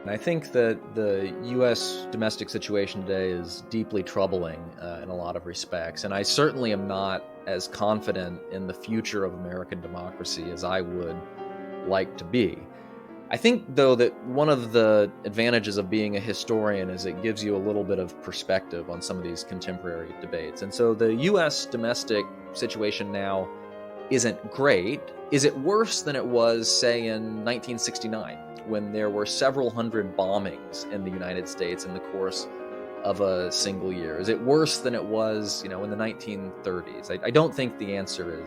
And I think that the U.S. domestic situation today is deeply troubling in a lot of respects. And I certainly am not as confident in the future of American democracy as I would like to be. I think, though, that one of the advantages of being a historian is it gives you a little bit of perspective on some of these contemporary debates. And so the U.S. domestic situation now isn't great. Is it worse than it was, say, in 1969, when there were several hundred bombings in the United States in the course of a single year? Is it worse than it was, in the 1930s? I don't think the answer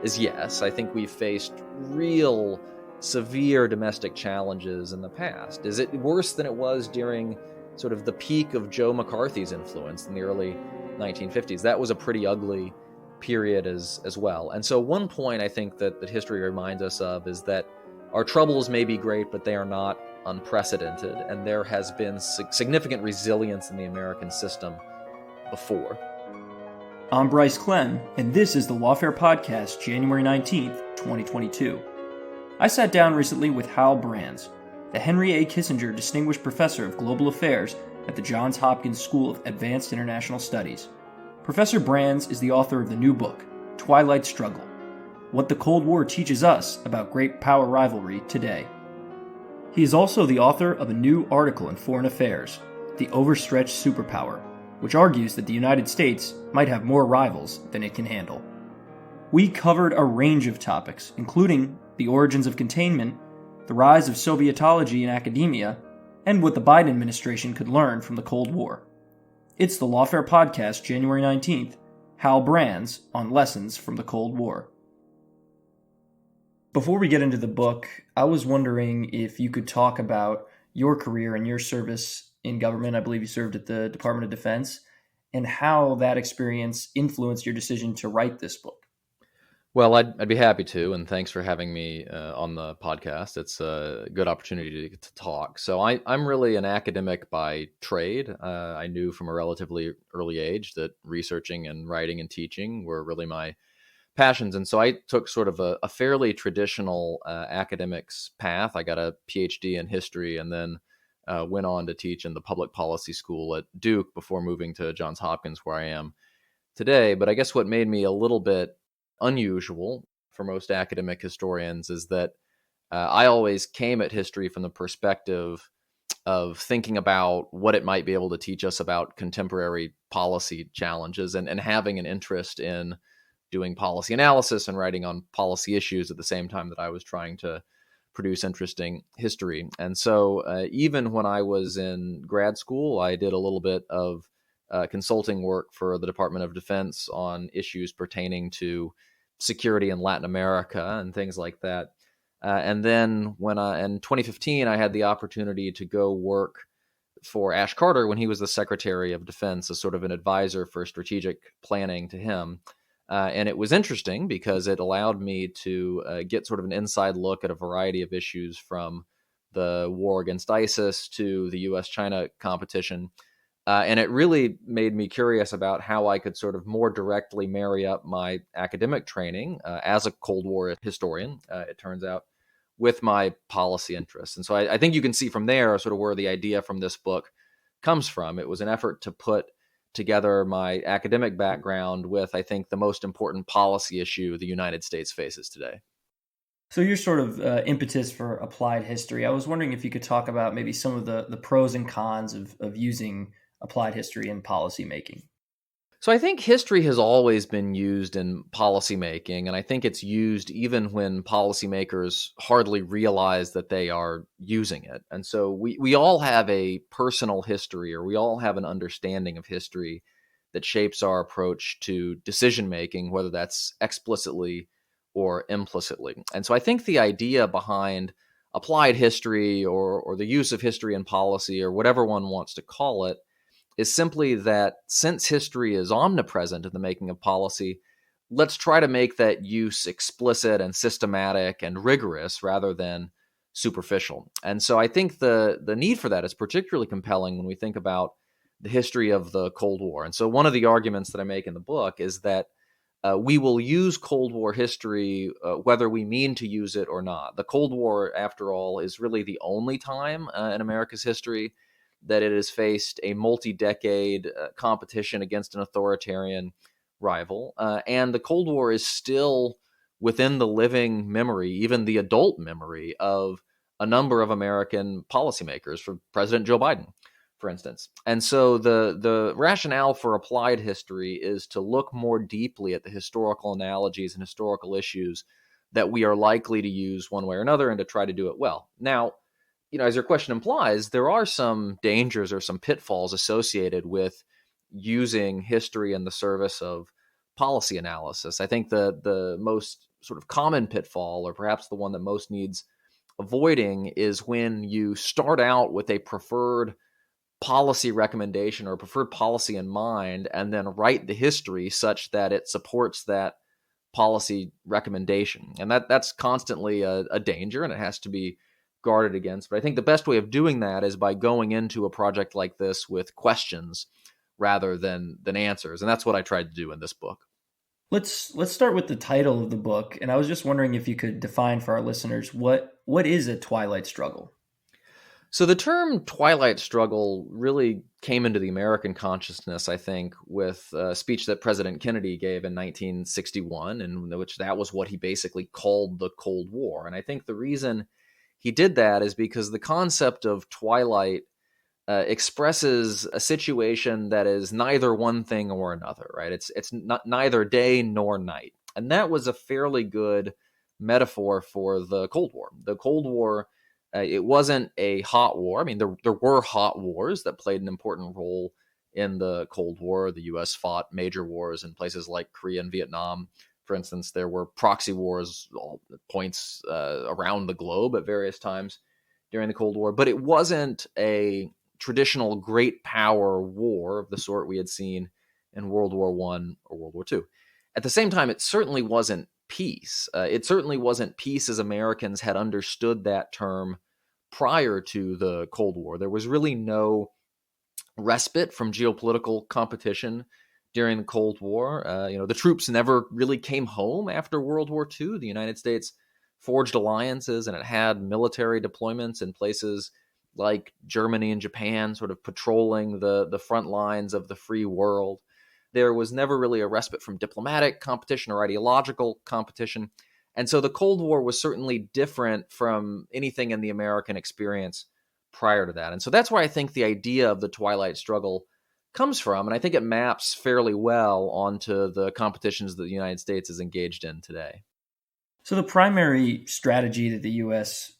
is yes. I think we've faced real severe domestic challenges in the past. Is it worse than it was during sort of the peak of Joe McCarthy's influence in the early 1950s? That was a pretty ugly period as well. And so one point I think that history reminds us of is that our troubles may be great, but they are not unprecedented, and there has been significant resilience in the American system before. I'm Bryce Klehm, and this is the Lawfare Podcast, January 19th, 2022. I sat down recently with Hal Brands, the Henry A. Kissinger Distinguished Professor of Global Affairs at the Johns Hopkins School of Advanced International Studies. Professor Brands is the author of the new book, Twilight Struggle: What the Cold War Teaches Us About Great-Power Rivalry Today. He is also the author of a new article in Foreign Affairs, The Overstretched Superpower, which argues that the United States might have more rivals than it can handle. We covered a range of topics, including the origins of containment, the rise of Sovietology in academia, and what the Biden administration could learn from the Cold War. It's the Lawfare Podcast, January 19th, Hal Brands on Lessons from the Cold War. Before we get into the book, I was wondering if you could talk about your career and your service in government. I believe you served at the Department of Defense, and how that experience influenced your decision to write this book. Well, I'd be happy to, and thanks for having me on the podcast. It's a good opportunity to talk. So I'm really an academic by trade. I knew from a relatively early age that researching and writing and teaching were really my passions. And so I took sort of a fairly traditional academics path. I got a PhD in history and then went on to teach in the public policy school at Duke before moving to Johns Hopkins, where I am today. But I guess what made me a little bit unusual for most academic historians is that I always came at history from the perspective of thinking about what it might be able to teach us about contemporary policy challenges and having an interest in doing policy analysis and writing on policy issues at the same time that I was trying to produce interesting history. And so even when I was in grad school, I did a little bit of consulting work for the Department of Defense on issues pertaining to security in Latin America and things like that. And then in 2015, I had the opportunity to go work for Ash Carter when he was the Secretary of Defense as sort of an advisor for strategic planning to him. And it was interesting because it allowed me to get sort of an inside look at a variety of issues, from the war against ISIS to the U.S.-China competition. And it really made me curious about how I could sort of more directly marry up my academic training as a Cold War historian, it turns out, with my policy interests. And so I think you can see from there sort of where the idea from this book comes from. It was an effort to put together my academic background with, I think, the most important policy issue the United States faces today. So your sort of impetus for applied history, I was wondering if you could talk about maybe some of the pros and cons of using applied history in policymaking. So I think history has always been used in policymaking, and I think it's used even when policymakers hardly realize that they are using it. And so we all have a personal history, or we all have an understanding of history that shapes our approach to decision-making, whether that's explicitly or implicitly. And so I think the idea behind applied history or the use of history in policy, or whatever one wants to call it, is simply that since history is omnipresent in the making of policy, let's try to make that use explicit and systematic and rigorous rather than superficial. And so I think the need for that is particularly compelling when we think about the history of the Cold War. And so one of the arguments that I make in the book is that we will use Cold War history whether we mean to use it or not. The Cold War, after all, is really the only time in America's history that it has faced a multi-decade competition against an authoritarian rival. And the Cold War is still within the living memory, even the adult memory, of a number of American policymakers, for President Joe Biden, for instance. And so the rationale for applied history is to look more deeply at the historical analogies and historical issues that we are likely to use one way or another, and to try to do it well. Now, as your question implies, there are some dangers or some pitfalls associated with using history in the service of policy analysis. I think the most sort of common pitfall, or perhaps the one that most needs avoiding, is when you start out with a preferred policy recommendation or a preferred policy in mind, and then write the history such that it supports that policy recommendation. And that's constantly a danger, and it has to be guarded against. But I think the best way of doing that is by going into a project like this with questions rather than answers. And that's what I tried to do in this book. Let's start with the title of the book. And I was just wondering if you could define for our listeners what is a Twilight Struggle? So the term Twilight Struggle really came into the American consciousness, I think, with a speech that President Kennedy gave in 1961, in which that was what he basically called the Cold War. And I think the reason he did that is because the concept of twilight expresses a situation that is neither one thing or another, right? It's not neither day nor night. And that was a fairly good metaphor for the Cold War. The Cold War, it wasn't a hot war. I mean, there were hot wars that played an important role in the Cold War. The U.S. fought major wars in places like Korea and Vietnam. For instance, there were proxy wars points around the globe at various times during the Cold War. But it wasn't a traditional great power war of the sort we had seen in World War I or World War II. At the same time, it certainly wasn't peace. It certainly wasn't peace as Americans had understood that term prior to the Cold War. There was really no respite from geopolitical competition during the Cold War. The troops never really came home after World War II. The United States forged alliances, and it had military deployments in places like Germany and Japan, sort of patrolling the front lines of the free world. There was never really a respite from diplomatic competition or ideological competition. And so the Cold War was certainly different from anything in the American experience prior to that. And so that's where I think the idea of the Twilight Struggle comes from. And I think it maps fairly well onto the competitions that the United States is engaged in today. So the primary strategy that the U.S.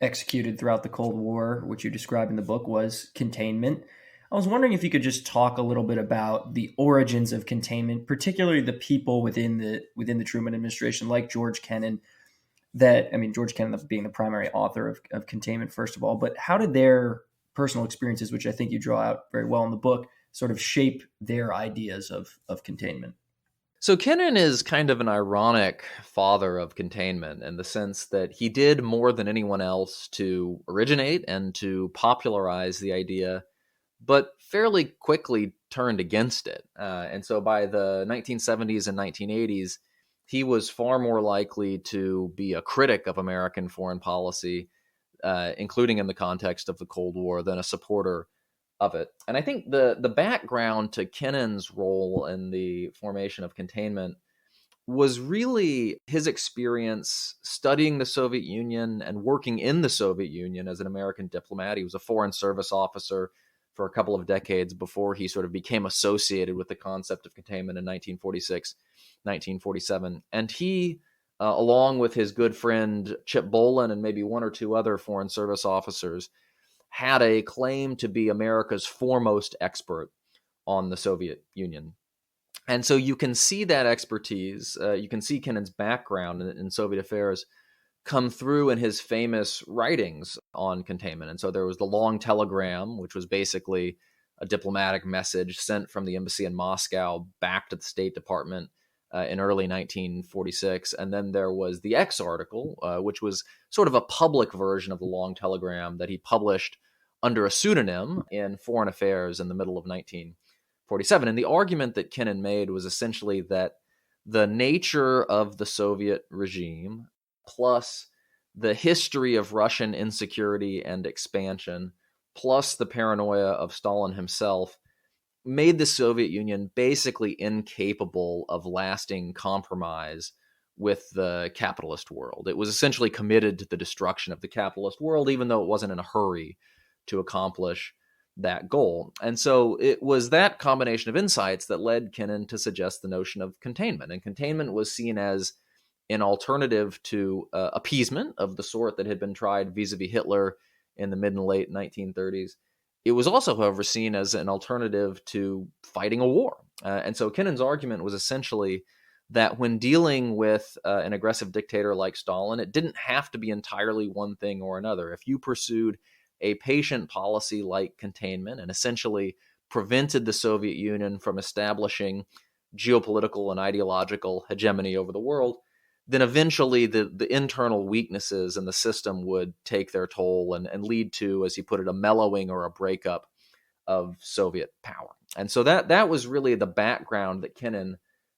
executed throughout the Cold War, which you describe in the book, was containment. I was wondering if you could just talk a little bit about the origins of containment, particularly the people within the Truman administration, like George Kennan. George Kennan being the primary author of containment, first of all, but how did their personal experiences, which I think you draw out very well in the book, sort of shape their ideas of containment? So Kennan is kind of an ironic father of containment in the sense that he did more than anyone else to originate and to popularize the idea, but fairly quickly turned against it. And so by the 1970s and 1980s, he was far more likely to be a critic of American foreign policy, including in the context of the Cold War, than a supporter of it. And I think the background to Kennan's role in the formation of containment was really his experience studying the Soviet Union and working in the Soviet Union as an American diplomat. He was a Foreign Service officer for a couple of decades before he sort of became associated with the concept of containment in 1946, 1947. And he, along with his good friend Chip Bolin and maybe one or two other Foreign Service officers, had a claim to be America's foremost expert on the Soviet Union. And so you can see that expertise, you can see Kennan's background in Soviet affairs come through in his famous writings on containment. And so there was the Long Telegram, which was basically a diplomatic message sent from the embassy in Moscow back to the State Department in early 1946. And then there was the X article, which was sort of a public version of the Long Telegram that he published under a pseudonym in Foreign Affairs in the middle of 1947. And the argument that Kennan made was essentially that the nature of the Soviet regime, plus the history of Russian insecurity and expansion, plus the paranoia of Stalin himself, made the Soviet Union basically incapable of lasting compromise with the capitalist world. It was essentially committed to the destruction of the capitalist world, even though it wasn't in a hurry to accomplish that goal. And so it was that combination of insights that led Kennan to suggest the notion of containment. And containment was seen as an alternative to appeasement of the sort that had been tried vis-a-vis Hitler in the mid and late 1930s. It was also, however, seen as an alternative to fighting a war. And so Kennan's argument was essentially that when dealing with an aggressive dictator like Stalin, it didn't have to be entirely one thing or another. If you pursued a patient policy like containment and essentially prevented the Soviet Union from establishing geopolitical and ideological hegemony over the world, then eventually the internal weaknesses in the system would take their toll and lead to, as he put it, a mellowing or a breakup of Soviet power. And so that was really the background that Kennan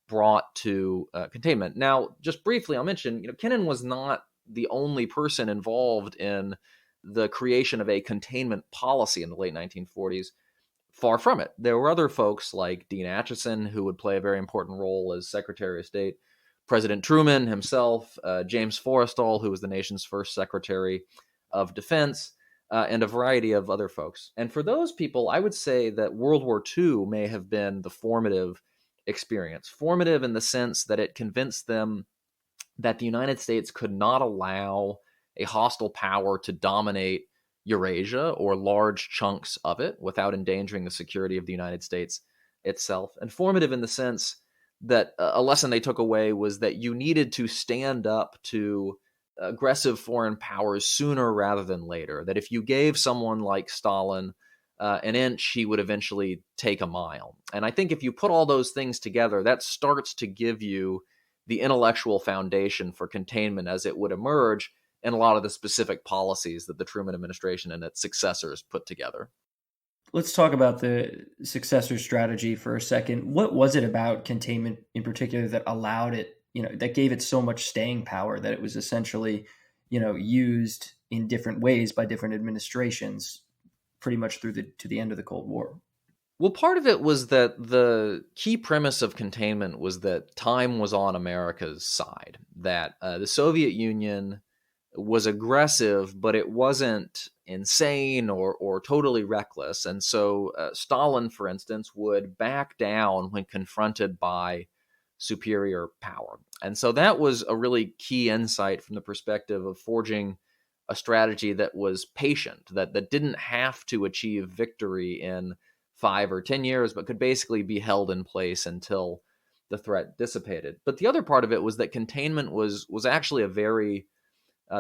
brought to containment. Now, just briefly, I'll mention, Kennan was not the only person involved in the creation of a containment policy in the late 1940s. Far from it. There were other folks like Dean Acheson, who would play a very important role as Secretary of State, President Truman himself, James Forrestal, who was the nation's first Secretary of Defense, and a variety of other folks. And for those people, I would say that World War II may have been the formative experience. Formative in the sense that it convinced them that the United States could not allow a hostile power to dominate Eurasia or large chunks of it without endangering the security of the United States itself. And formative in the sense that a lesson they took away was that you needed to stand up to aggressive foreign powers sooner rather than later. That if you gave someone like Stalin an inch, he would eventually take a mile. And I think if you put all those things together, that starts to give you the intellectual foundation for containment as it would emerge in a lot of the specific policies that the Truman administration and its successors put together. Let's talk about the successor strategy for a second. What was it about containment in particular that allowed it, that gave it so much staying power that it was essentially, used in different ways by different administrations pretty much to the end of the Cold War? Well, part of it was that the key premise of containment was that time was on America's side, that the Soviet Union was aggressive, but it wasn't insane or totally reckless. And so Stalin, for instance, would back down when confronted by superior power. And so that was a really key insight from the perspective of forging a strategy that was patient, that didn't have to achieve victory in 5 or 10 years, but could basically be held in place until the threat dissipated. But the other part of it was that containment was actually a very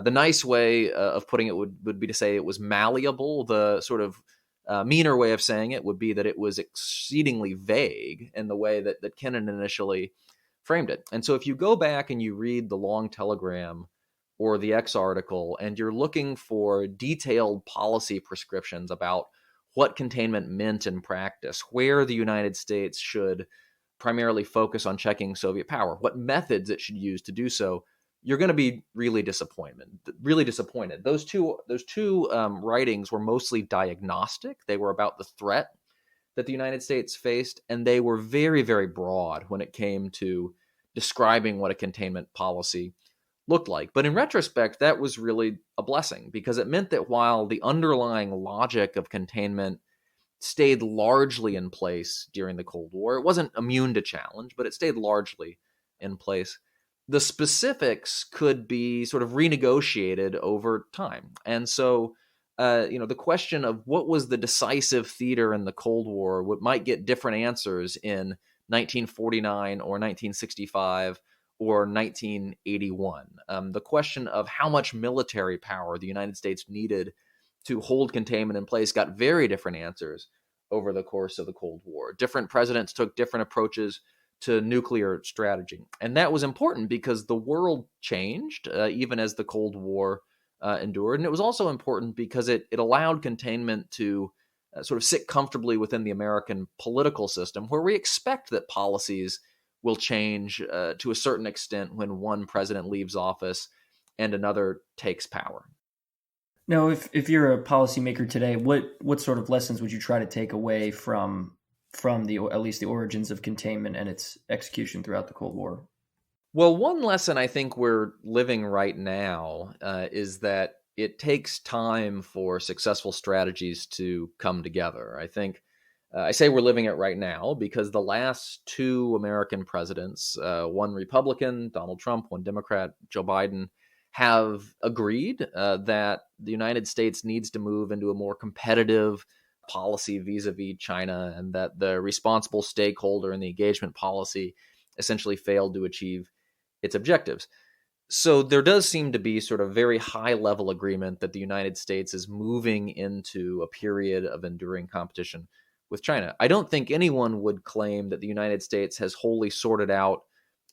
the nice way of putting it would be to say it was malleable. The sort of meaner way of saying it would be that it was exceedingly vague in the way that Kennan initially framed it. And so if you go back and you read the Long Telegram or the X article, and you're looking for detailed policy prescriptions about what containment meant in practice, where the United States should primarily focus on checking Soviet power, what methods it should use to do so, you're going to be really disappointed. Those two writings were mostly diagnostic. They were about the threat that the United States faced, and they were very, very broad when it came to describing what a containment policy looked like. But in retrospect, that was really a blessing, because it meant that while the underlying logic of containment stayed largely in place during the Cold War, it wasn't immune to challenge, but it stayed largely in place. The specifics could be sort of renegotiated over time. And so, the question of what was the decisive theater in the Cold War might get different answers in 1949 or 1965 or 1981. The question of how much military power the United States needed to hold containment in place got very different answers over the course of the Cold War. Different presidents took different approaches to nuclear strategy. And that was important because the world changed even as the Cold War endured. And it was also important because it allowed containment to sort of sit comfortably within the American political system, where we expect that policies will change to a certain extent when one president leaves office and another takes power. Now, if you're a policymaker today, what sort of lessons would you try to take away from the at least the origins of containment and its execution throughout the Cold War? Well, one lesson I think we're living right now is that it takes time for successful strategies to come together. I think I say we're living it right now because the last two American presidents, one Republican, Donald Trump, one Democrat, Joe Biden, have agreed that the United States needs to move into a more competitive policy vis-a-vis China, and that the responsible stakeholder and the engagement policy essentially failed to achieve its objectives. So there does seem to be sort of very high level agreement that the United States is moving into a period of enduring competition with China. I don't think anyone would claim that the United States has wholly sorted out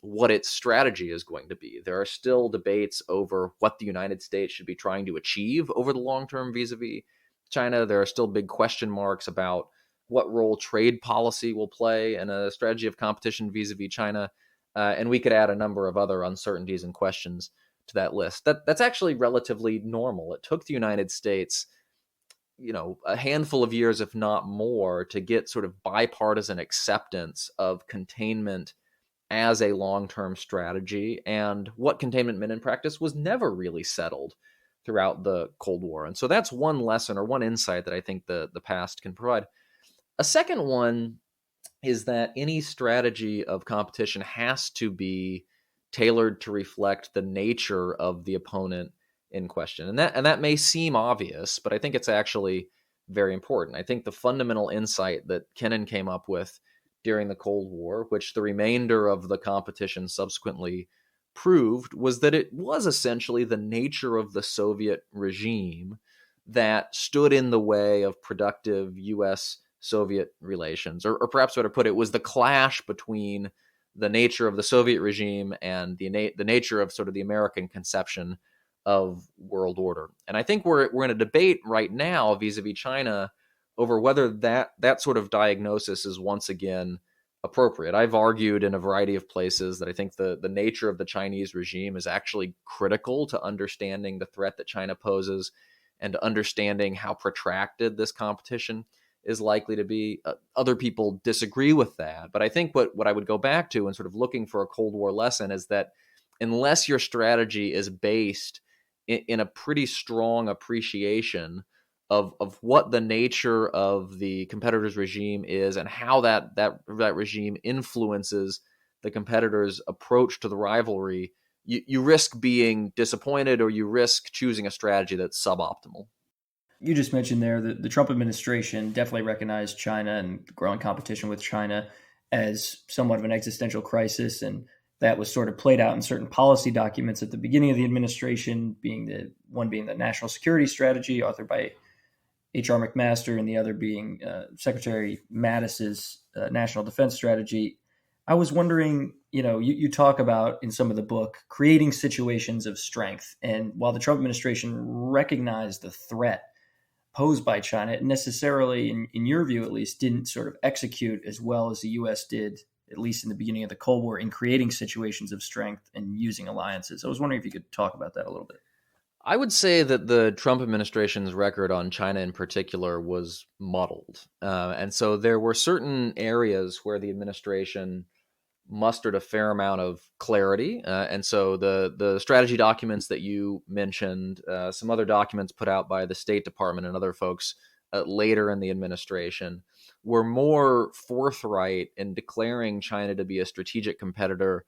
what its strategy is going to be. There are still debates over what the United States should be trying to achieve over the long term vis-a-vis China. There are still big question marks about what role trade policy will play in a strategy of competition vis-a-vis China. And we could add a number of other uncertainties and questions to that list. That's actually relatively normal. It took the United States, a handful of years, if not more, to get sort of bipartisan acceptance of containment as a long-term strategy. And what containment meant in practice was never really settled throughout the Cold War. And so that's one lesson or one insight that I think the past can provide. A second one is that any strategy of competition has to be tailored to reflect the nature of the opponent in question. And that may seem obvious, but I think it's actually very important. I think the fundamental insight that Kennan came up with during the Cold War, which the remainder of the competition subsequently proved, was that it was essentially the nature of the Soviet regime that stood in the way of productive U.S.-Soviet relations. Or perhaps better put it, was the clash between the nature of the Soviet regime and the nature of sort of the American conception of world order. And I think we're in a debate right now vis-a-vis China over whether that sort of diagnosis is once again appropriate. I've argued in a variety of places that I think the nature of the Chinese regime is actually critical to understanding the threat that China poses and to understanding how protracted this competition is likely to be. Other people disagree with that. But I think what I would go back to and sort of looking for a Cold War lesson is that unless your strategy is based in a pretty strong appreciation of what the nature of the competitor's regime is and how that regime influences the competitor's approach to the rivalry, you risk being disappointed, or you risk choosing a strategy that's suboptimal. You just mentioned there that the Trump administration definitely recognized China and growing competition with China as somewhat of an existential crisis, and that was sort of played out in certain policy documents at the beginning of the administration, being the National Security Strategy, authored by H.R. McMaster, and the other being Secretary Mattis's National Defense Strategy. I was wondering, you talk about in some of the book creating situations of strength, and while the Trump administration recognized the threat posed by China, it necessarily, in your view at least, didn't sort of execute as well as the U.S. did, at least in the beginning of the Cold War, in creating situations of strength and using alliances. I was wondering if you could talk about that a little bit. I would say that the Trump administration's record on China in particular was muddled. And so there were certain areas where the administration mustered a fair amount of clarity. And so the strategy documents that you mentioned, some other documents put out by the State Department and other folks later in the administration, were more forthright in declaring China to be a strategic competitor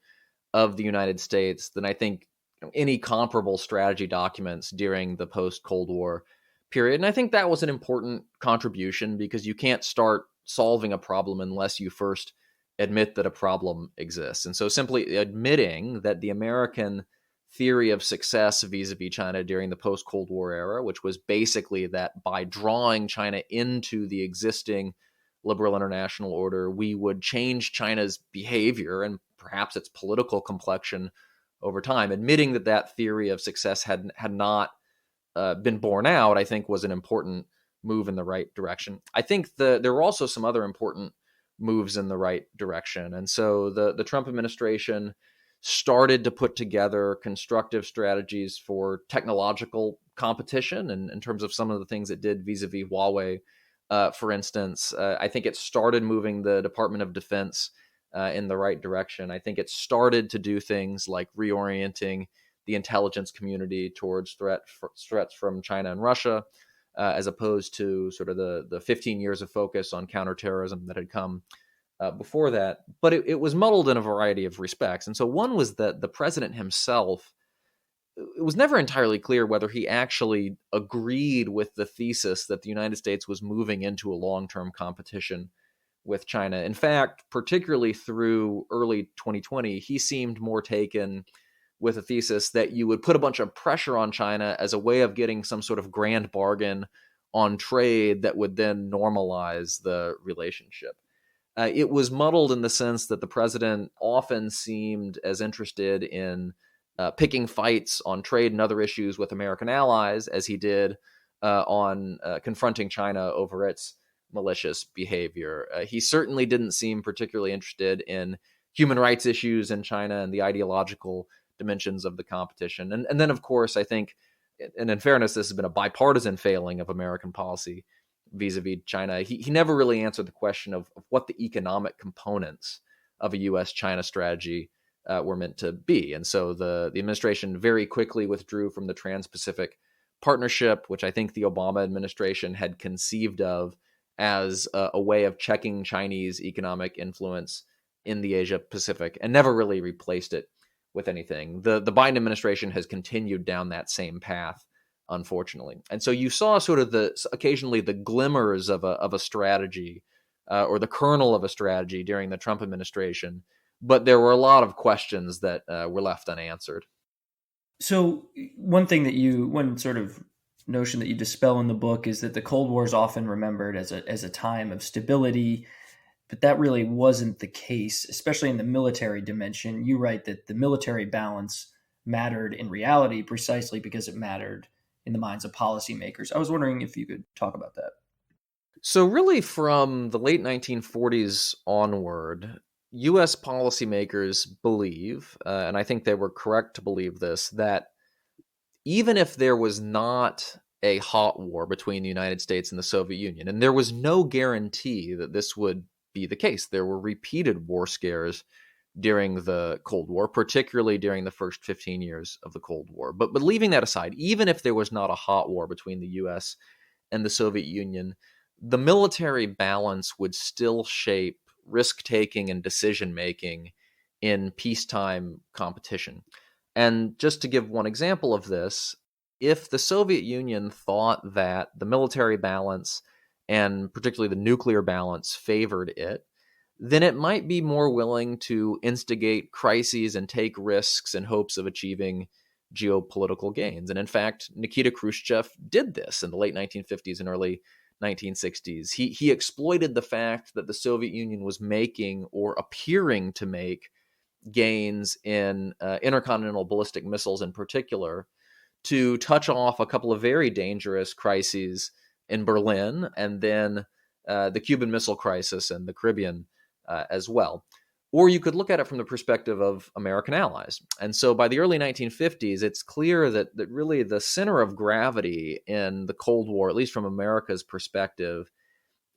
of the United States than I think any comparable strategy documents during the post-Cold War period. And I think that was an important contribution, because you can't start solving a problem unless you first admit that a problem exists. And so simply admitting that the American theory of success vis-a-vis China during the post-Cold War era, which was basically that by drawing China into the existing liberal international order, we would change China's behavior and perhaps its political complexion over time. Admitting that theory of success had not been borne out, I think, was an important move in the right direction. I think there were also some other important moves in the right direction. And so the Trump administration started to put together constructive strategies for technological competition, and in terms of some of the things it did vis-a-vis Huawei, for instance. I think it started moving the Department of Defense in the right direction. I think it started to do things like reorienting the intelligence community towards threats from China and Russia, as opposed to sort of the 15 years of focus on counterterrorism that had come before that. But it was muddled in a variety of respects. And so one was that the president himself, it was never entirely clear whether he actually agreed with the thesis that the United States was moving into a long-term competition with China. In fact, particularly through early 2020, he seemed more taken with a thesis that you would put a bunch of pressure on China as a way of getting some sort of grand bargain on trade that would then normalize the relationship. It was muddled in the sense that the president often seemed as interested in picking fights on trade and other issues with American allies as he did on confronting China over its malicious behavior. He certainly didn't seem particularly interested in human rights issues in China and the ideological dimensions of the competition. And then, of course, I think, and in fairness, this has been a bipartisan failing of American policy vis-a-vis China. He never really answered the question of what the economic components of a U.S.-China strategy were meant to be. And so the administration very quickly withdrew from the Trans-Pacific Partnership, which I think the Obama administration had conceived of as a way of checking Chinese economic influence in the Asia-Pacific, and never really replaced it with anything. The Biden administration has continued down that same path, unfortunately. And so you saw sort of occasionally the glimmers of a strategy or the kernel of a strategy during the Trump administration, but there were a lot of questions that were left unanswered. So one sort of notion that you dispel in the book is that the Cold War is often remembered as a time of stability, but that really wasn't the case, especially in the military dimension. You write that the military balance mattered in reality precisely because it mattered in the minds of policymakers. I was wondering if you could talk about that. So really from the late 1940s onward, U.S. policymakers believe, and I think they were correct to believe this, that even if there was not a hot war between the United States and the Soviet Union, and there was no guarantee that this would be the case. There were repeated war scares during the Cold War, particularly during the first 15 years of the Cold War. But leaving that aside, even if there was not a hot war between the U.S. and the Soviet Union, the military balance would still shape risk-taking and decision-making in peacetime competition. And just to give one example of this, if the Soviet Union thought that the military balance and particularly the nuclear balance favored it, then it might be more willing to instigate crises and take risks in hopes of achieving geopolitical gains. And in fact, Nikita Khrushchev did this in the late 1950s and early 1960s. He exploited the fact that the Soviet Union was making or appearing to make gains in intercontinental ballistic missiles in particular to touch off a couple of very dangerous crises in Berlin, and then the Cuban Missile Crisis and the Caribbean as well. Or you could look at it from the perspective of American allies. And so by the early 1950s, it's clear that really the center of gravity in the Cold War, at least from America's perspective,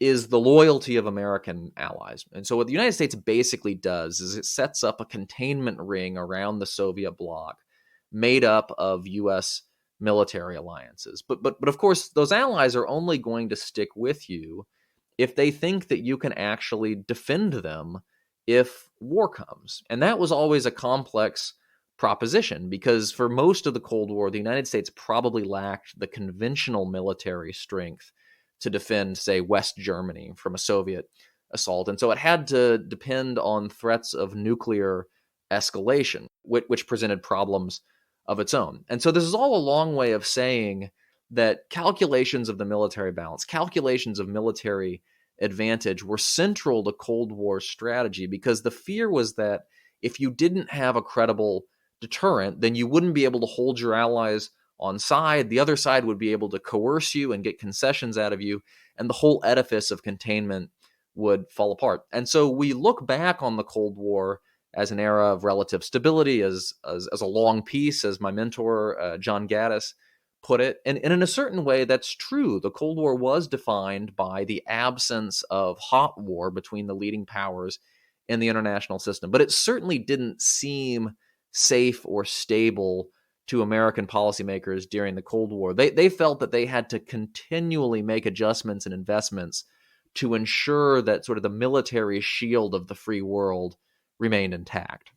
is the loyalty of American allies. And so what the United States basically does is it sets up a containment ring around the Soviet bloc made up of U.S. military alliances. But of course, those allies are only going to stick with you if they think that you can actually defend them if war comes. And that was always a complex proposition because for most of the Cold War, the United States probably lacked the conventional military strength to defend, say, West Germany from a Soviet assault. And so it had to depend on threats of nuclear escalation, which presented problems of its own. And so this is all a long way of saying that calculations of the military balance, calculations of military advantage were central to Cold War strategy because the fear was that if you didn't have a credible deterrent, then you wouldn't be able to hold your allies on side. The other side would be able to coerce you and get concessions out of you, and the whole edifice of containment would fall apart. And so we look back on the Cold War as an era of relative stability, as a long peace, as my mentor, John Gaddis, put it. And in a certain way, that's true. The Cold War was defined by the absence of hot war between the leading powers in the international system. But it certainly didn't seem safe or stable to American policymakers during the Cold War. They felt that they had to continually make adjustments and investments to ensure that sort of the military shield of the free world remained intact.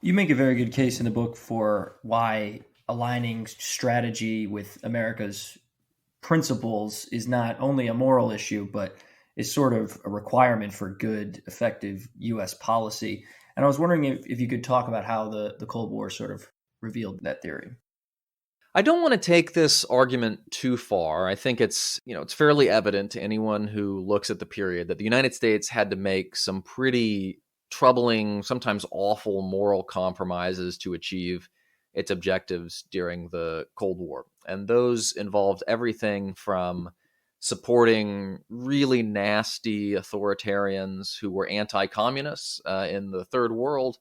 You make a very good case in the book for why aligning strategy with America's principles is not only a moral issue, but is sort of a requirement for good, effective U.S. policy. And I was wondering if you could talk about how the Cold War sort of revealed that theory. I don't want to take this argument too far. I think it's fairly evident to anyone who looks at the period that the United States had to make some pretty troubling, sometimes awful moral compromises to achieve its objectives during the Cold War. And those involved everything from supporting really nasty authoritarians who were anti-communists in the Third World,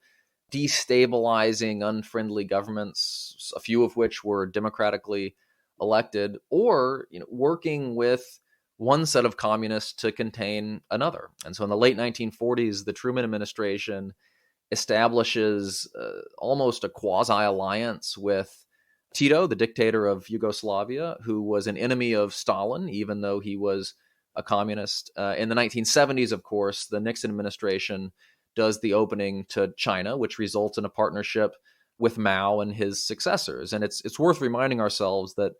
destabilizing unfriendly governments, a few of which were democratically elected, or working with one set of communists to contain another. And so in the late 1940s, the Truman administration establishes almost a quasi-alliance with Tito, the dictator of Yugoslavia, who was an enemy of Stalin, even though he was a communist. In the 1970s, of course, the Nixon administration does the opening to China, which results in a partnership with Mao and his successors. And it's worth reminding ourselves that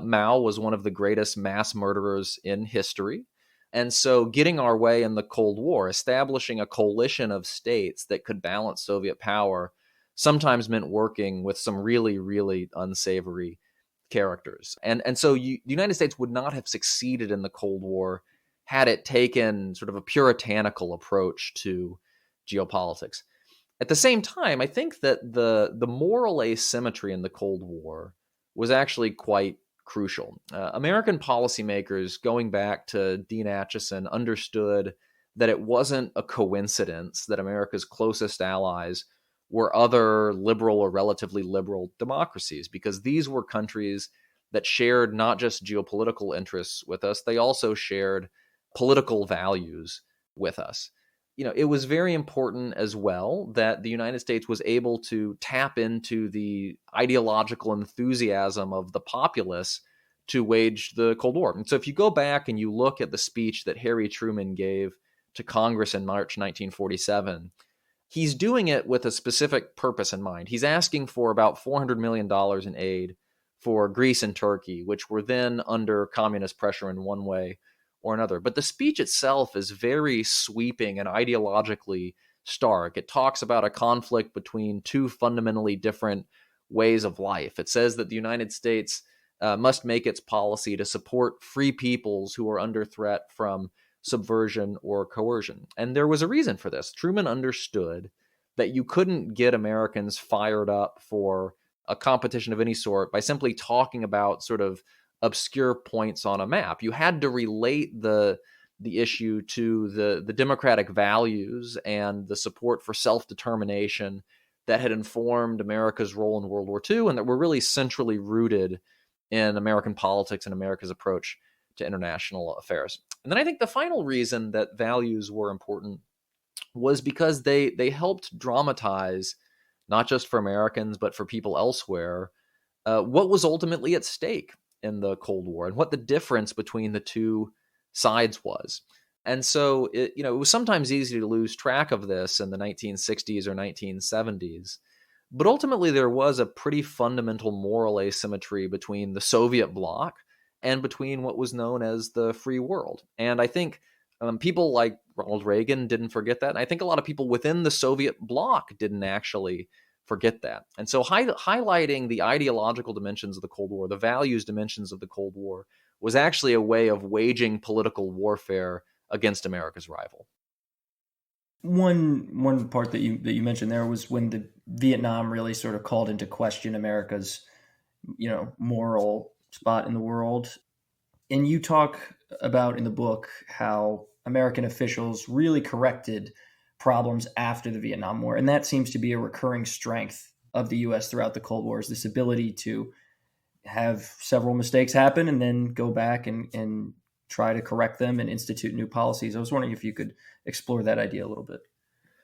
Mao was one of the greatest mass murderers in history. And so getting our way in the Cold War, establishing a coalition of states that could balance Soviet power, sometimes meant working with some really, really unsavory characters. And so the United States would not have succeeded in the Cold War had it taken sort of a puritanical approach to geopolitics. At the same time, I think that the moral asymmetry in the Cold War was actually quite crucial. American policymakers, going back to Dean Acheson, understood that it wasn't a coincidence that America's closest allies were other liberal or relatively liberal democracies, because these were countries that shared not just geopolitical interests with us, they also shared political values with us. It was very important as well that the United States was able to tap into the ideological enthusiasm of the populace to wage the Cold War. And so if you go back and you look at the speech that Harry Truman gave to Congress in March 1947, he's doing it with a specific purpose in mind. He's asking for about $400 million in aid for Greece and Turkey, which were then under communist pressure in one way or another. But the speech itself is very sweeping and ideologically stark. It talks about a conflict between two fundamentally different ways of life. It says that the United States must make its policy to support free peoples who are under threat from subversion or coercion. And there was a reason for this. Truman understood that you couldn't get Americans fired up for a competition of any sort by simply talking about sort of obscure points on a map. You had to relate the issue to the democratic values and the support for self-determination that had informed America's role in World War II and that were really centrally rooted in American politics and America's approach to international affairs. And then I think the final reason that values were important was because they helped dramatize, not just for Americans, but for people elsewhere, what was ultimately at stake in the Cold War and what the difference between the two sides was. And so it was sometimes easy to lose track of this in the 1960s or 1970s. But ultimately, there was a pretty fundamental moral asymmetry between the Soviet bloc and between what was known as the free world. And I think people like Ronald Reagan didn't forget that. And I think a lot of people within the Soviet bloc didn't actually forget that. And so highlighting the ideological dimensions of the Cold War, the values dimensions of the Cold War, was actually a way of waging political warfare against America's rival. One part that you mentioned there was when the Vietnam really sort of called into question America's, moral spot in the world. And you talk about in the book how American officials really corrected problems after the Vietnam War. And that seems to be a recurring strength of the U.S. throughout the Cold War, is this ability to have several mistakes happen and then go back and try to correct them and institute new policies. I was wondering if you could explore that idea a little bit.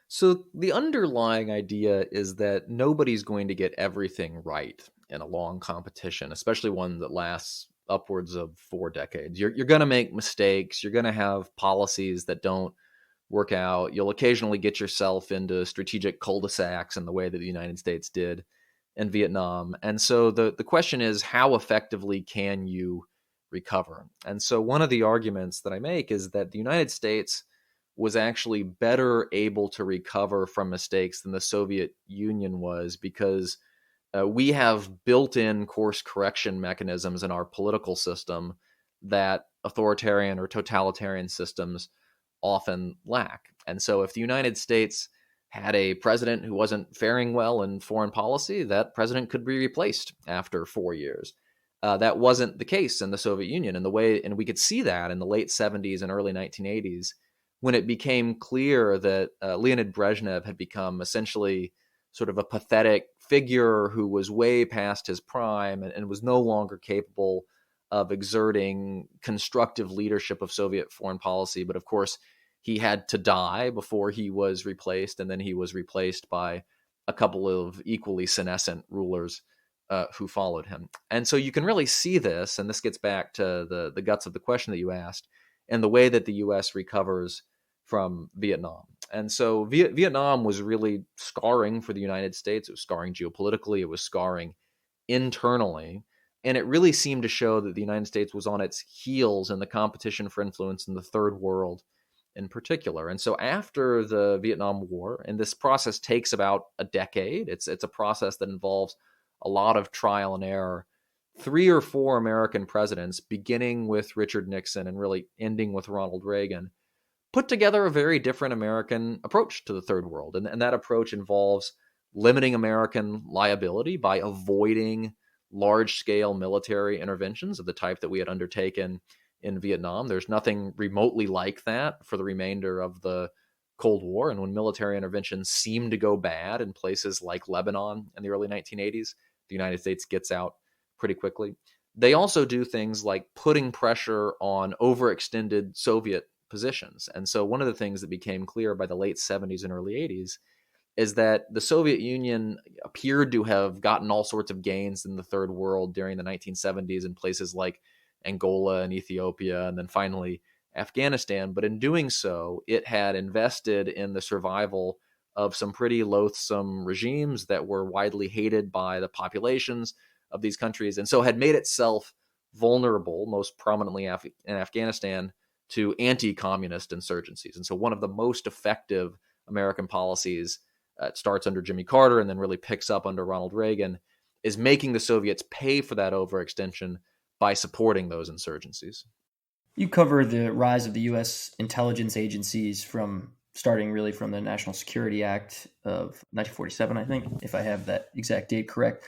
So the underlying idea is that nobody's going to get everything right in a long competition, especially one that lasts upwards of 4 decades. You're going to make mistakes. You're going to have policies that don't work out. You'll occasionally get yourself into strategic cul-de-sacs in the way that the United States did in Vietnam. And so the question is, how effectively can you recover? And so one of the arguments that I make is that the United States was actually better able to recover from mistakes than the Soviet Union was, because we have built-in course correction mechanisms in our political system that authoritarian or totalitarian systems often lack. And so if the United States had a president who wasn't faring well in foreign policy, that president could be replaced after 4 years. That wasn't the case in the Soviet Union. And we could see that in the late 70s and early 1980s, when it became clear that Leonid Brezhnev had become essentially sort of a pathetic figure who was way past his prime and was no longer capable of exerting constructive leadership of Soviet foreign policy. But of course, he had to die before he was replaced, and then he was replaced by a couple of equally senescent rulers who followed him. And so you can really see this, and this gets back to the guts of the question that you asked, and the way that the U.S. recovers from Vietnam. And so Vietnam was really scarring for the United States. It was scarring geopolitically. It was scarring internally. And it really seemed to show that the United States was on its heels in the competition for influence in the third world in particular. And so after the Vietnam War, and this process takes about a decade, it's a process that involves a lot of trial and error, 3 or 4 American presidents, beginning with Richard Nixon and really ending with Ronald Reagan, put together a very different American approach to the third world. And that approach involves limiting American liability by avoiding large-scale military interventions of the type that we had undertaken in Vietnam. There's nothing remotely like that for the remainder of the Cold War. And when military interventions seem to go bad in places like Lebanon in the early 1980s, the United States gets out pretty quickly. They also do things like putting pressure on overextended Soviet positions. And so one of the things that became clear by the late 70s and early 80s is that the Soviet Union appeared to have gotten all sorts of gains in the third world during the 1970s in places like Angola and Ethiopia, and then finally Afghanistan. But in doing so, it had invested in the survival of some pretty loathsome regimes that were widely hated by the populations of these countries, and so had made itself vulnerable, most prominently in Afghanistan, to anti-communist insurgencies. And so one of the most effective American policies, it starts under Jimmy Carter and then really picks up under Ronald Reagan, is making the Soviets pay for that overextension by supporting those insurgencies. You cover the rise of the U.S. intelligence agencies from starting really from the National Security Act of 1947, I think, if I have that exact date correct.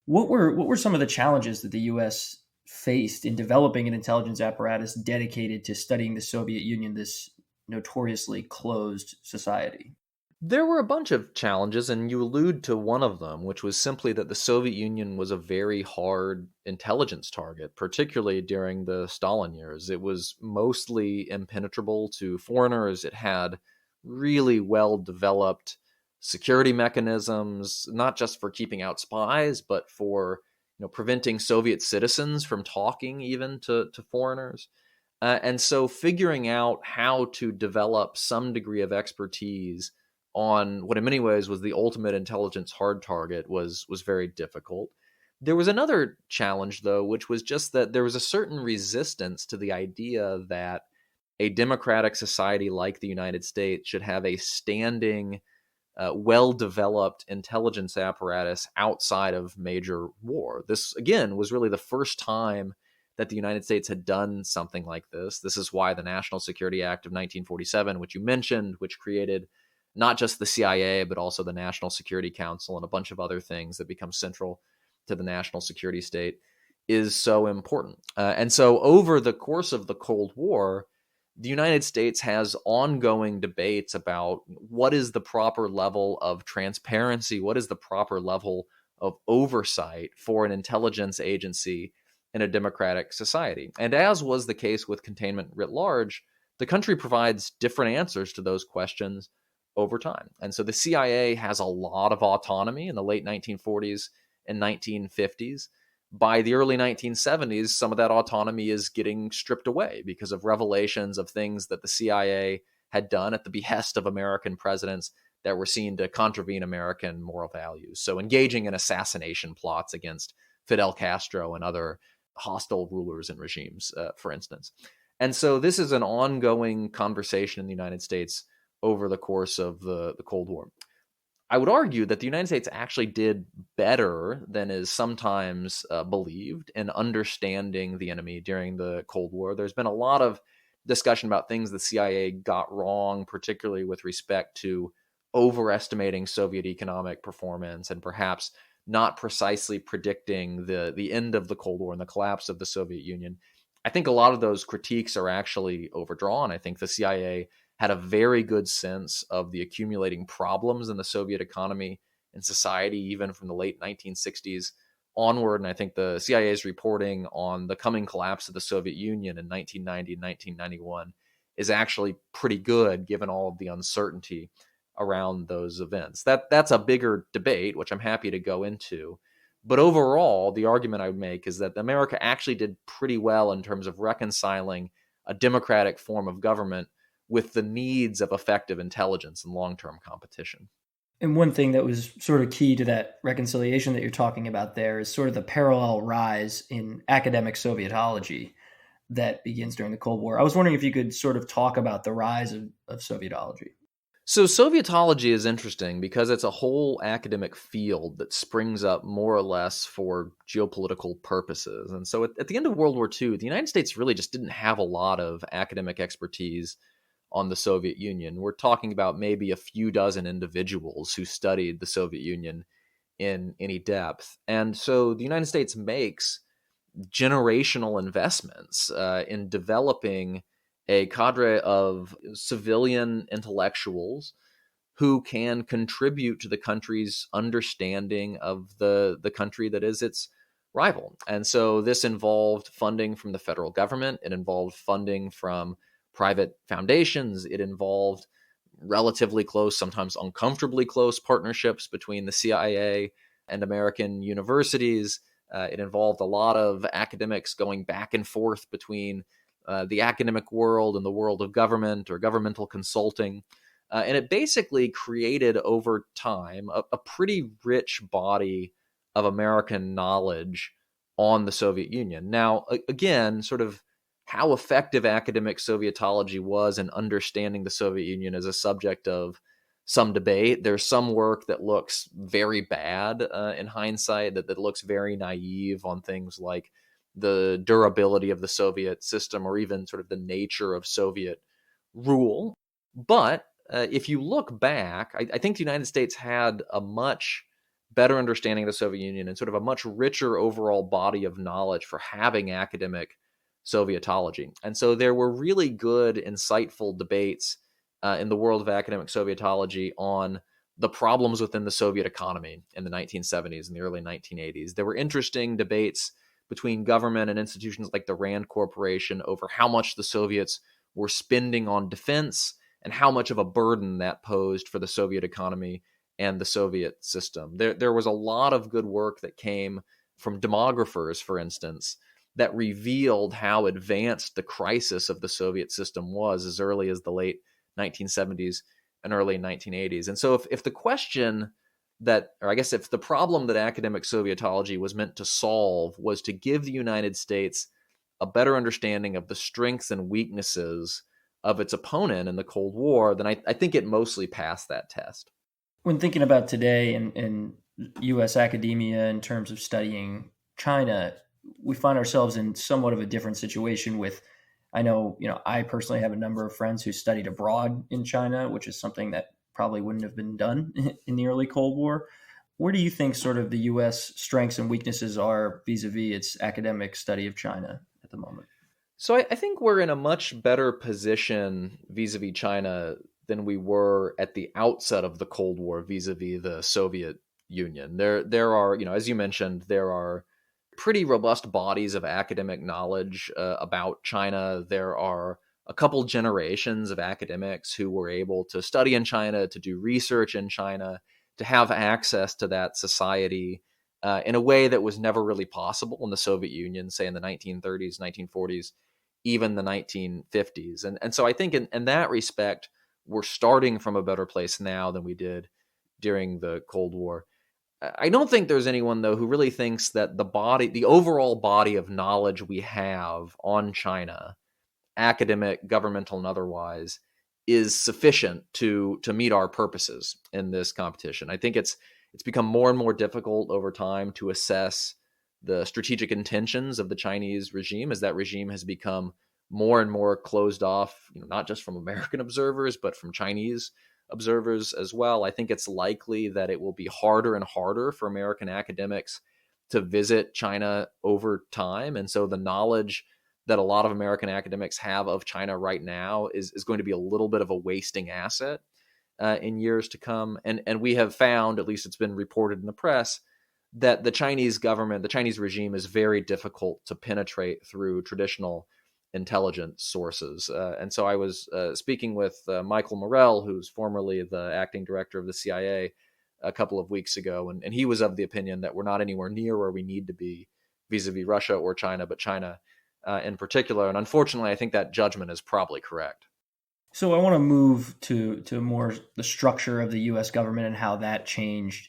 What were some of the challenges that the U.S. faced in developing an intelligence apparatus dedicated to studying the Soviet Union, this notoriously closed society? There were a bunch of challenges, and you allude to one of them, which was simply that the Soviet Union was a very hard intelligence target, particularly during the Stalin years. It was mostly impenetrable to foreigners. It had really well-developed security mechanisms, not just for keeping out spies, but for preventing Soviet citizens from talking even to foreigners. And so figuring out how to develop some degree of expertise on what in many ways was the ultimate intelligence hard target was very difficult. There was another challenge, though, which was just that there was a certain resistance to the idea that a democratic society like the United States should have a standing, well-developed intelligence apparatus outside of major war. This, again, was really the first time that the United States had done something like this. This is why the National Security Act of 1947, which you mentioned, which created not just the CIA, but also the National Security Council and a bunch of other things that become central to the national security state, is so important. And so over the course of the Cold War, the United States has ongoing debates about what is the proper level of transparency, what is the proper level of oversight for an intelligence agency in a democratic society. And as was the case with containment writ large, the country provides different answers to those questions over time. And so the CIA has a lot of autonomy in the late 1940s and 1950s. By the early 1970s, some of that autonomy is getting stripped away because of revelations of things that the CIA had done at the behest of American presidents that were seen to contravene American moral values. So engaging in assassination plots against Fidel Castro and other hostile rulers and regimes, for instance. And so this is an ongoing conversation in the United States over the course of the Cold War. I would argue that the United States actually did better than is sometimes believed in understanding the enemy during the Cold War. There's been a lot of discussion about things the CIA got wrong, particularly with respect to overestimating Soviet economic performance and perhaps not precisely predicting the end of the Cold War and the collapse of the Soviet Union. I think a lot of those critiques are actually overdrawn. I think the CIA had a very good sense of the accumulating problems in the Soviet economy and society, even from the late 1960s onward. And I think the CIA's reporting on the coming collapse of the Soviet Union in 1990 and 1991 is actually pretty good, given all of the uncertainty around those events. That's a bigger debate, which I'm happy to go into. But overall, the argument I would make is that America actually did pretty well in terms of reconciling a democratic form of government with the needs of effective intelligence and long-term competition. And one thing that was sort of key to that reconciliation that you're talking about there is sort of the parallel rise in academic Sovietology that begins during the Cold War. I was wondering if you could sort of talk about the rise of Sovietology. So Sovietology is interesting because it's a whole academic field that springs up more or less for geopolitical purposes. And so at the end of World War II, the United States really just didn't have a lot of academic expertise on the Soviet Union. We're talking about maybe a few dozen individuals who studied the Soviet Union in any depth. And so the United States makes generational investments in developing a cadre of civilian intellectuals who can contribute to the country's understanding of the country that is its rival. And so this involved funding from the federal government. It involved funding from private foundations. It involved relatively close, sometimes uncomfortably close partnerships between the CIA and American universities. It involved a lot of academics going back and forth between the academic world and the world of government or governmental consulting. And it basically created over time a pretty rich body of American knowledge on the Soviet Union. Now, again, sort of how effective academic Sovietology was in understanding the Soviet Union is a subject of some debate. There's some work that looks very bad in hindsight, that looks very naive on things like the durability of the Soviet system or even sort of the nature of Soviet rule. But if you look back, I think the United States had a much better understanding of the Soviet Union and sort of a much richer overall body of knowledge for having academic Sovietology. And so there were really good, insightful debates in the world of academic Sovietology on the problems within the Soviet economy in the 1970s and the early 1980s. There were interesting debates between government and institutions like the Rand Corporation over how much the Soviets were spending on defense and how much of a burden that posed for the Soviet economy and the Soviet system. There was a lot of good work that came from demographers, for instance, that revealed how advanced the crisis of the Soviet system was as early as the late 1970s and early 1980s. And so if the question that, or I guess if the problem that academic Sovietology was meant to solve was to give the United States a better understanding of the strengths and weaknesses of its opponent in the Cold War, then I think it mostly passed that test. When thinking about today and U.S. academia in terms of studying China, we find ourselves in somewhat of a different situation with, I know, I personally have a number of friends who studied abroad in China, which is something that probably wouldn't have been done in the early Cold War. Where do you think sort of the U.S. strengths and weaknesses are vis-a-vis its academic study of China at the moment? So I think we're in a much better position vis-a-vis China than we were at the outset of the Cold War vis-a-vis the Soviet Union. There are, as you mentioned, there are pretty robust bodies of academic knowledge about China. There are a couple generations of academics who were able to study in China, to do research in China, to have access to that society in a way that was never really possible in the Soviet Union, say in the 1930s, 1940s, even the 1950s. And so I think in that respect, we're starting from a better place now than we did during the Cold War. I don't think there's anyone, though, who really thinks that the overall body of knowledge we have on China, academic, governmental, and otherwise, is sufficient to meet our purposes in this competition. I think it's become more and more difficult over time to assess the strategic intentions of the Chinese regime as that regime has become more and more closed off, not just from American observers, but from Chinese observers as well. I think it's likely that it will be harder and harder for American academics to visit China over time. And so the knowledge that a lot of American academics have of China right now is going to be a little bit of a wasting asset in years to come. And we have found, at least it's been reported in the press, that the Chinese government, the Chinese regime is very difficult to penetrate through traditional intelligence sources. And so I was speaking with Michael Morrell, who's formerly the acting director of the CIA, a couple of weeks ago, and he was of the opinion that we're not anywhere near where we need to be vis-a-vis Russia or China, but China in particular. And unfortunately, I think that judgment is probably correct. So I want to move to more the structure of the U.S. government and how that changed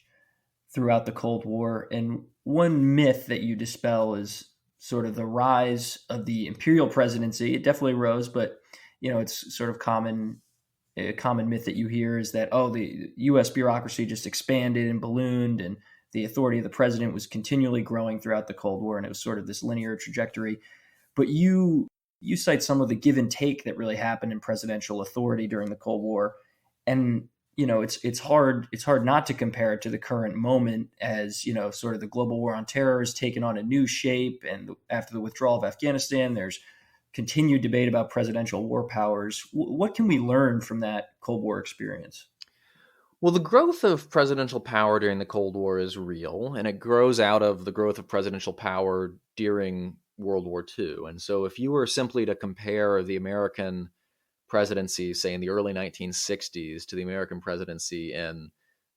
throughout the Cold War. And one myth that you dispel is sort of the rise of the Imperial presidency. It definitely rose, but it's sort of a common myth that you hear is that, the U.S. bureaucracy just expanded and ballooned, and the authority of the president was continually growing throughout the Cold War, and it was sort of this linear trajectory. But you cite some of the give and take that really happened in presidential authority during the Cold War, and it's hard not to compare it to the current moment as sort of the global war on terror has taken on a new shape, and after the withdrawal of Afghanistan, there's continued debate about presidential war powers. What can we learn from that Cold War experience? Well, the growth of presidential power during the Cold War is real, and it grows out of the growth of presidential power during World War II. And so if you were simply to compare the American presidency, say in the early 1960s, to the American presidency in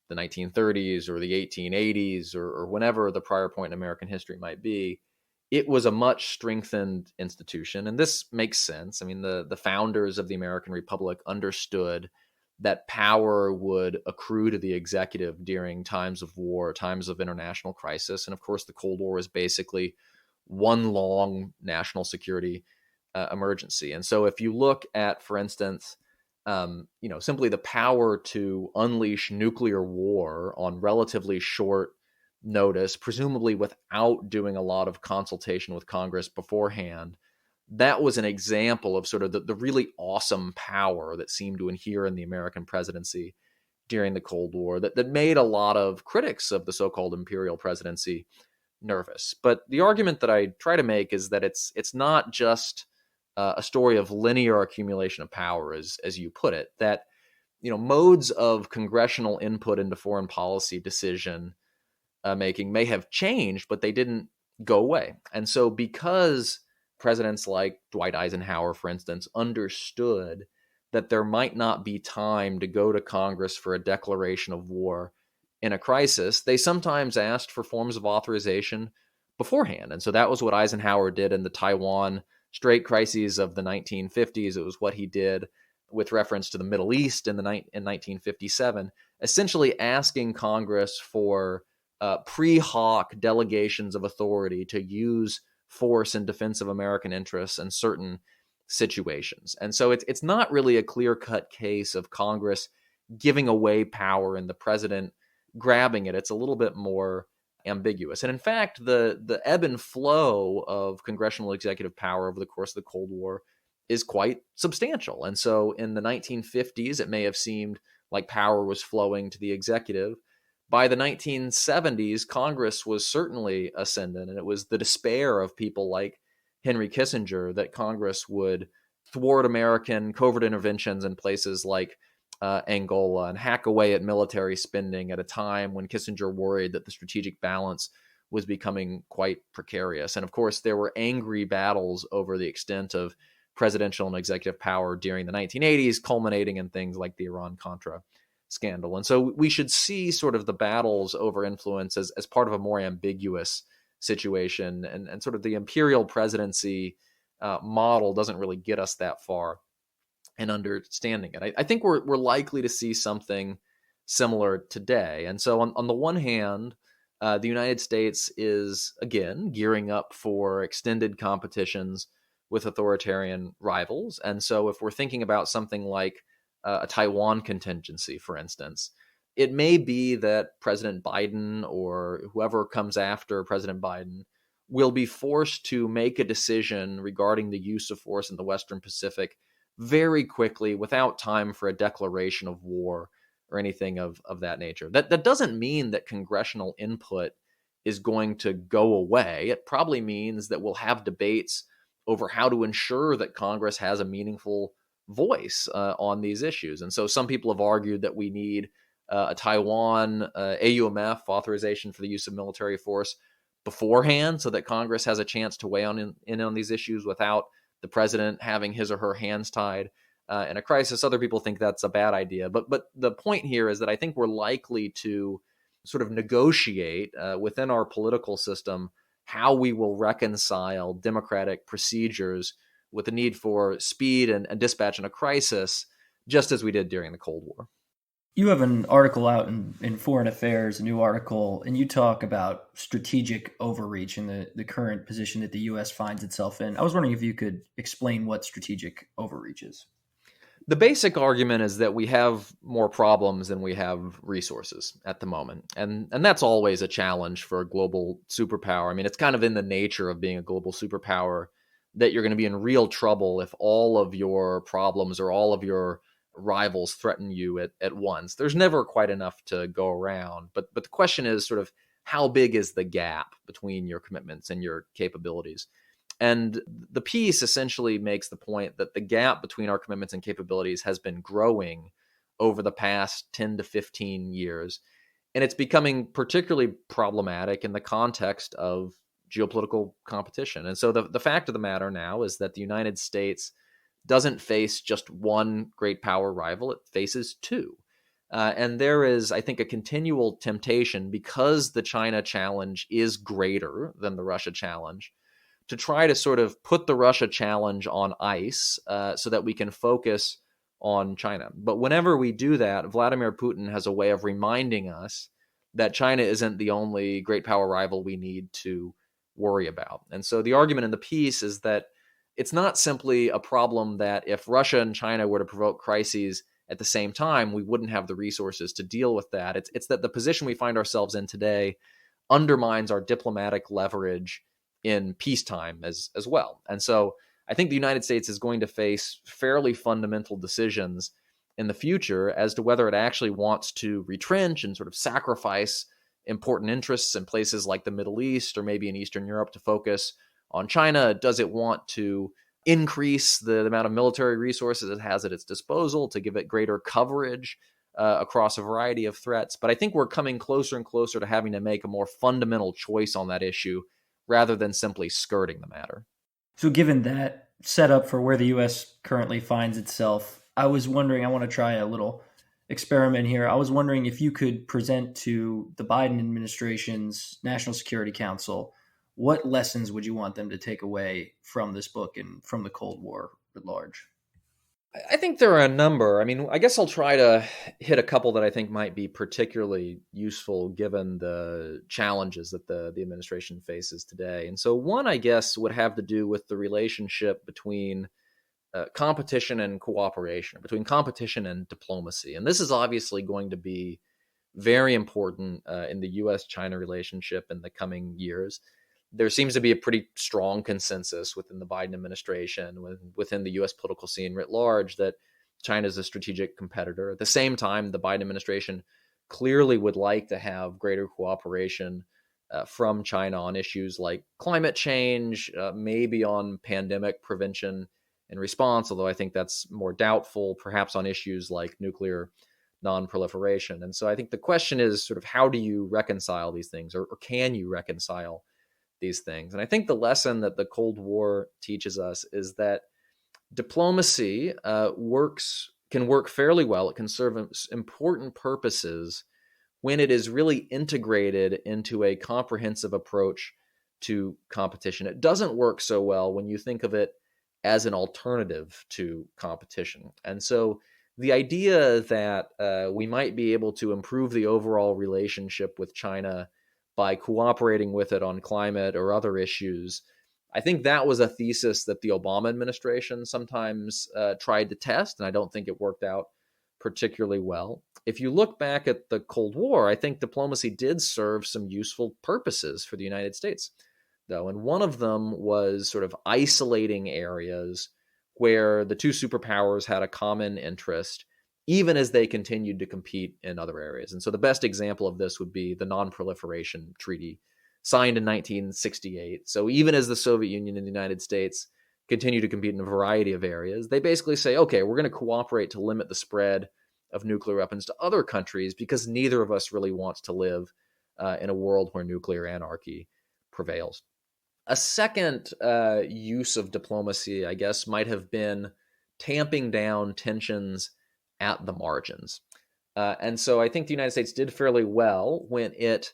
the 1930s or the 1880s or whenever the prior point in American history might be, it was a much strengthened institution. And this makes sense. I mean, the founders of the American Republic understood that power would accrue to the executive during times of war, times of international crisis. And of course, the Cold War is basically one long national security emergency. And so if you look at, for instance, simply the power to unleash nuclear war on relatively short notice, presumably without doing a lot of consultation with Congress beforehand, that was an example of sort of the really awesome power that seemed to inhere in the American presidency during the Cold War that made a lot of critics of the so-called Imperial presidency nervous. But the argument that I try to make is that it's not just a story of linear accumulation of power, as you put it, that modes of congressional input into foreign policy decision making may have changed, but they didn't go away. And so because presidents like Dwight Eisenhower, for instance, understood that there might not be time to go to Congress for a declaration of war in a crisis, they sometimes asked for forms of authorization beforehand. And so that was what Eisenhower did in the Taiwan Strait crises of the 1950s. It was what he did with reference to the Middle East in 1957, essentially asking Congress for pre-hoc delegations of authority to use force in defense of American interests in certain situations. And so it's not really a clear-cut case of Congress giving away power and the president grabbing it. It's a little bit more ambiguous. And in fact, the ebb and flow of congressional executive power over the course of the Cold War is quite substantial. And so in the 1950s, it may have seemed like power was flowing to the executive. By the 1970s, Congress was certainly ascendant, and it was the despair of people like Henry Kissinger that Congress would thwart American covert interventions in places like Angola and hack away at military spending at a time when Kissinger worried that the strategic balance was becoming quite precarious. And of course, there were angry battles over the extent of presidential and executive power during the 1980s, culminating in things like the Iran-Contra scandal. And so we should see sort of the battles over influence as part of a more ambiguous situation. And sort of the imperial presidency model doesn't really get us that far in understanding it. I think we're likely to see something similar today. And so on the one hand, the United States is, again, gearing up for extended competitions with authoritarian rivals. And so if we're thinking about something like a Taiwan contingency, for instance, it may be that President Biden or whoever comes after President Biden will be forced to make a decision regarding the use of force in the Western Pacific very quickly without time for a declaration of war or anything of that nature. That doesn't mean that congressional input is going to go away. It probably means that we'll have debates over how to ensure that Congress has a meaningful voice on these issues. And so some people have argued that we need a Taiwan AUMF authorization for the use of military force beforehand so that Congress has a chance to weigh in on these issues without the president having his or her hands tied in a crisis. Other people think that's a bad idea. But the point here is that I think we're likely to sort of negotiate within our political system how we will reconcile democratic procedures with the need for speed and dispatch in a crisis, just as we did during the Cold War. You have an article out in Foreign Affairs, a new article, and you talk about strategic overreach and the current position that the U.S. finds itself in. I was wondering if you could explain what strategic overreach is. The basic argument is that we have more problems than we have resources at the moment. And that's always a challenge for a global superpower. I mean, it's kind of in the nature of being a global superpower that you're going to be in real trouble if all of your problems or all of your rivals threaten you at once. There's never quite enough to go around. But the question is sort of how big is the gap between your commitments and your capabilities? And the piece essentially makes the point that the gap between our commitments and capabilities has been growing over the past 10 to 15 years. And it's becoming particularly problematic in the context of geopolitical competition. And so the fact of the matter now is that the United States doesn't face just one great power rival, it faces two. And there is, I think, a continual temptation, because the China challenge is greater than the Russia challenge, to try to sort of put the Russia challenge on ice so that we can focus on China. But whenever we do that, Vladimir Putin has a way of reminding us that China isn't the only great power rival we need to worry about. And so the argument in the piece is that it's not simply a problem that if Russia and China were to provoke crises at the same time, we wouldn't have the resources to deal with that. It's that the position we find ourselves in today undermines our diplomatic leverage in peacetime as well. And so I think the United States is going to face fairly fundamental decisions in the future as to whether it actually wants to retrench and sort of sacrifice important interests in places like the Middle East or maybe in Eastern Europe to focus on China. Does it want to increase the amount of military resources it has at its disposal to give it greater coverage across a variety of threats? But I think we're coming closer and closer to having to make a more fundamental choice on that issue rather than simply skirting the matter. So given that setup for where the U.S. currently finds itself, I was wondering, I want to try a little experiment here. I was wondering if you could present to the Biden administration's National Security Council, what lessons would you want them to take away from this book and from the Cold War at large? I think there are a number. I mean, I guess I'll try to hit a couple that I think might be particularly useful given the challenges that the administration faces today. And so one, I guess, would have to do with the relationship between competition and cooperation, between competition and diplomacy. And this is obviously going to be very important in the U.S.-China relationship in the coming years. There seems to be a pretty strong consensus within the Biden administration, within the U.S. political scene writ large, that China is a strategic competitor. At the same time, the Biden administration clearly would like to have greater cooperation from China on issues like climate change, maybe on pandemic prevention and response, although I think that's more doubtful, perhaps on issues like nuclear non-proliferation. And so I think the question is sort of how do you reconcile these things, or can you reconcile these things? And I think the lesson that the Cold War teaches us is that diplomacy can work fairly well. It can serve important purposes when it is really integrated into a comprehensive approach to competition. It doesn't work so well when you think of it as an alternative to competition. And so the idea that we might be able to improve the overall relationship with China by cooperating with it on climate or other issues, I think that was a thesis that the Obama administration sometimes tried to test, and I don't think it worked out particularly well. If you look back at the Cold War, I think diplomacy did serve some useful purposes for the United States, though, and one of them was sort of isolating areas where the two superpowers had a common interest, even as they continued to compete in other areas. And so the best example of this would be the Non-Proliferation Treaty, signed in 1968. So even as the Soviet Union and the United States continue to compete in a variety of areas, they basically say, okay, we're going to cooperate to limit the spread of nuclear weapons to other countries because neither of us really wants to live in a world where nuclear anarchy prevails. A second use of diplomacy, I guess, might have been tamping down tensions at the margins. And so I think the United States did fairly well when it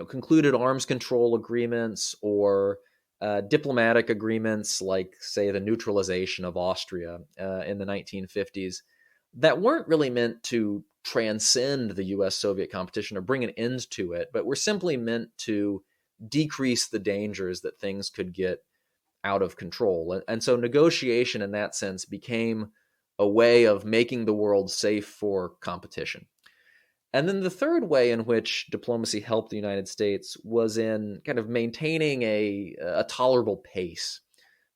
concluded arms control agreements or diplomatic agreements like, say, the neutralization of Austria in the 1950s that weren't really meant to transcend the US-Soviet competition or bring an end to it, but were simply meant to decrease the dangers that things could get out of control. And so negotiation in that sense became a way of making the world safe for competition. And then the third way in which diplomacy helped the United States was in kind of maintaining a tolerable pace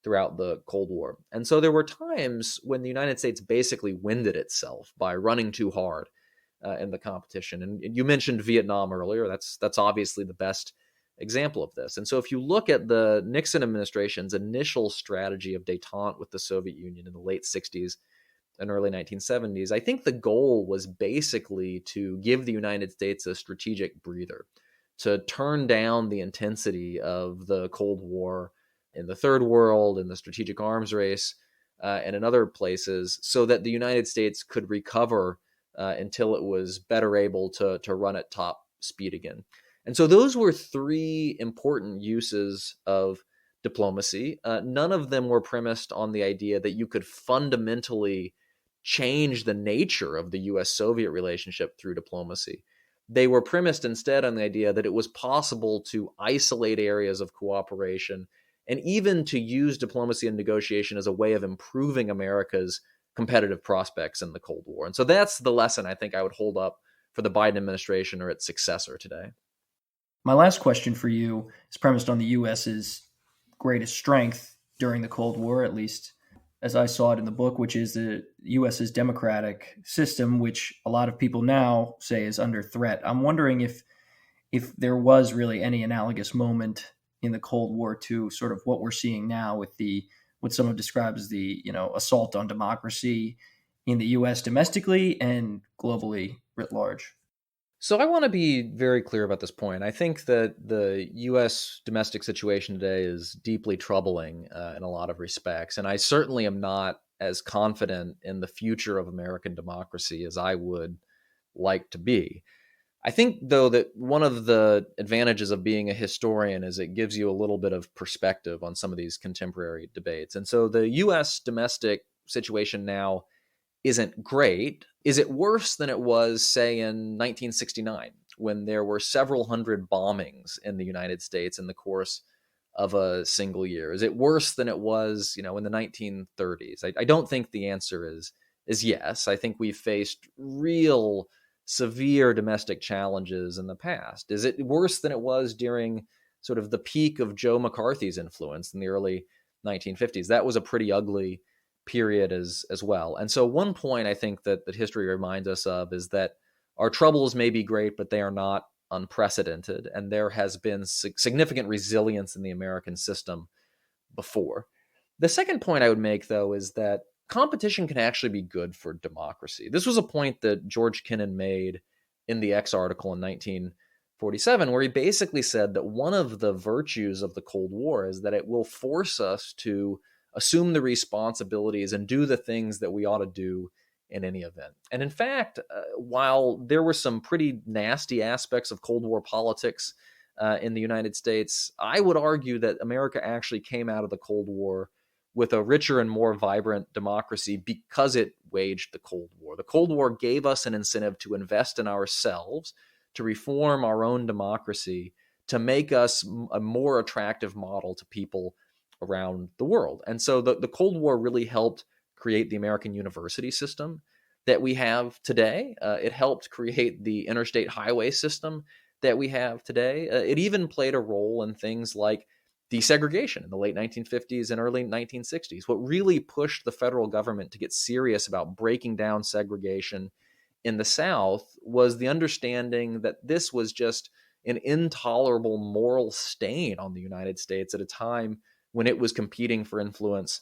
throughout the Cold War. And so there were times when the United States basically winded itself by running too hard in the competition. And you mentioned Vietnam earlier. That's obviously the best example of this. And so if you look at the Nixon administration's initial strategy of détente with the Soviet Union in the late 60s and early 1970s, I think the goal was basically to give the United States a strategic breather, to turn down the intensity of the Cold War in the Third World, in the strategic arms race, and in other places, so that the United States could recover until it was better able to run at top speed again. And so those were three important uses of diplomacy. None of them were premised on the idea that you could fundamentally change the nature of the US-Soviet relationship through diplomacy. They were premised instead on the idea that it was possible to isolate areas of cooperation and even to use diplomacy and negotiation as a way of improving America's competitive prospects in the Cold War. And so that's the lesson I think I would hold up for the Biden administration or its successor today. My last question for you is premised on the U.S.'s greatest strength during the Cold War, at least as I saw it in the book, which is the U.S.'s democratic system, which a lot of people now say is under threat. I'm wondering if there was really any analogous moment in the Cold War to sort of what we're seeing now with what someone describes as the assault on democracy in the U.S. domestically and globally writ large. So I want to be very clear about this point. I think that the U.S. domestic situation today is deeply troubling in a lot of respects, and I certainly am not as confident in the future of American democracy as I would like to be. I think, though, that one of the advantages of being a historian is it gives you a little bit of perspective on some of these contemporary debates. And so the U.S. domestic situation now isn't great. Is it worse than it was, say, in 1969, when there were several hundred bombings in the United States in the course of a single year? Is it worse than it was, in the 1930s? I don't think the answer is yes. I think we've faced real severe domestic challenges in the past. Is it worse than it was during sort of the peak of Joe McCarthy's influence in the early 1950s? That was a pretty ugly period as well. And so one point I think that history reminds us of is that our troubles may be great, but they are not unprecedented, and there has been significant resilience in the American system before. The second point I would make, though, is that competition can actually be good for democracy. This was a point that George Kennan made in the X article in 1947, where he basically said that one of the virtues of the Cold War is that it will force us to assume the responsibilities and do the things that we ought to do in any event. And in fact, while there were some pretty nasty aspects of Cold War politics in the United States, I would argue that America actually came out of the Cold War with a richer and more vibrant democracy because it waged the Cold War. The Cold War gave us an incentive to invest in ourselves, to reform our own democracy, to make us a more attractive model to people around the world. And so the Cold War really helped create the American university system that we have today. It helped create the interstate highway system that we have today. It even played a role in things like desegregation in the late 1950s and early 1960s. What really pushed the federal government to get serious about breaking down segregation in the South was the understanding that this was just an intolerable moral stain on the United States at a time when it was competing for influence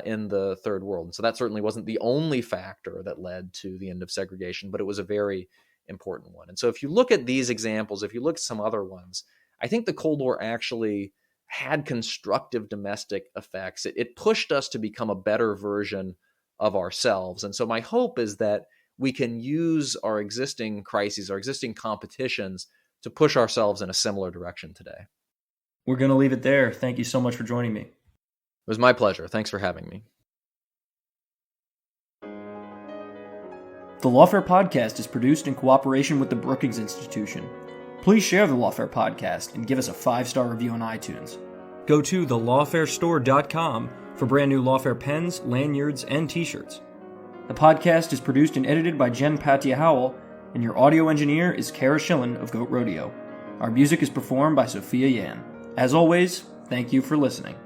in the third world. And so that certainly wasn't the only factor that led to the end of segregation, but it was a very important one. And so if you look at these examples, if you look at some other ones, I think the Cold War actually had constructive domestic effects. It pushed us to become a better version of ourselves. And so my hope is that we can use our existing crises, our existing competitions, to push ourselves in a similar direction today. We're going to leave it there. Thank you so much for joining me. It was my pleasure. Thanks for having me. The Lawfare Podcast is produced in cooperation with the Brookings Institution. Please share the Lawfare Podcast and give us a 5-star review on iTunes. Go to thelawfarestore.com for brand new Lawfare pens, lanyards, and t-shirts. The podcast is produced and edited by Jen Patia Howell, and your audio engineer is Kara Schillen of Goat Rodeo. Our music is performed by Sophia Yan. As always, thank you for listening.